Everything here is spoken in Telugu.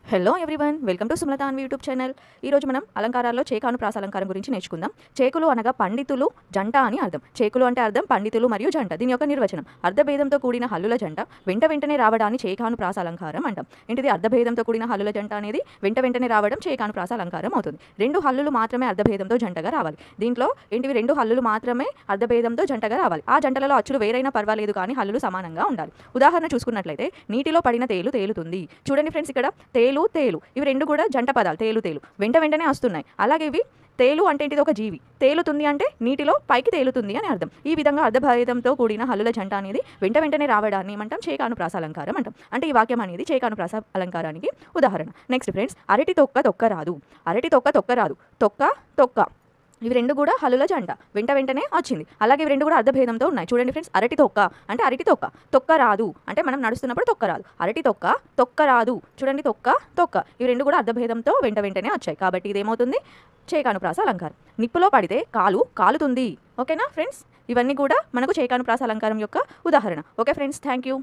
Hello everyone, welcome to Sumalatha Anvi YouTube channel. ఈరోజు మనం అలంకారాల్లో చేకాను ప్రాస అలంకారం గురించి నేర్చుకుందాం. చేకులు అనగా పండితులు, జంట అని అర్థం. చేకులు అంటే అర్థం పండితులు మరియు జంట. దీని యొక్క నిర్వచనం: అర్ధభేదంతో కూడిన హల్లుల జంట వెంటనే రావడాన్ని చేకాను ప్రాస అలంకారం అంటాం. ఏంటిది? అర్ధభేదంతో కూడిన హల్లుల జంట అనేది వెంటనే రావడం చేకాను ప్రాస అలంకారం అవుతుంది. రెండు హల్లులు మాత్రమే అర్ధభేదంతో జంటగా రావాలి. దీంట్లో ఏంటివి? రెండు హల్లులు మాత్రమే అర్ధభేదంతో జంటగా రావాలి. ఆ జంటలలో అచ్చులు వేరైనా పర్వాలేదు, కానీ హల్లులు సమానంగా ఉండాలి. ఉదాహరణ చూసుకున్నట్లయితే, నీటిలో పడిన తేలు తేలుతుంది. చూడండి ఫ్రెండ్స్, ఇక్కడ తేలు ఇవి రెండు కూడా జంట పదాలు. తేలు వెంటనే వస్తున్నాయి. అలాగే ఇవి తేలు అంటే ఏంటిది? ఒక జీవి. తేలుతుంది అంటే నీటిలో పైకి తేలుతుంది అని అర్థం. ఈ విధంగా అర్ధభేదంతో కూడిన హల్లుల జంట అనేది వెంటనే రావడాన్ని ఏమంటాం? చేకాను ప్రాస అలంకారం అంటాం. అంటే ఈ వాక్యం అనేది చేకాను ప్రాస అలంకారానికి ఉదాహరణ. నెక్స్ట్ ఫ్రెండ్స్, అరటి తొక్క రాదు. అరటి తొక్క రాదు. తొక్క ఇవి రెండు కూడా హల్లుల జంట, వెంటనే వచ్చింది. అలాగే ఇవి రెండు కూడా అర్ధభేదంతో ఉన్నాయి. చూడండి ఫ్రెండ్స్, అరటి తొక్క అంటే అరటి తొక్క రాదు అంటే మనం నడుస్తున్నప్పుడు తొక్క రాదు. అరటి తొక్క రాదు. చూడండి, తొక్క ఇవి రెండు కూడా అర్ధభేదంతో వెంటనే వచ్చాయి. కాబట్టి ఇదేమవుతుంది? చేకాను ప్రాస అలంకారం. నిప్పులో పడితే కాలుతుంది. ఓకేనా ఫ్రెండ్స్? ఇవన్నీ కూడా మనకు చేకాను ప్రాస అలంకారం యొక్క ఉదాహరణ. Okay friends, thank you.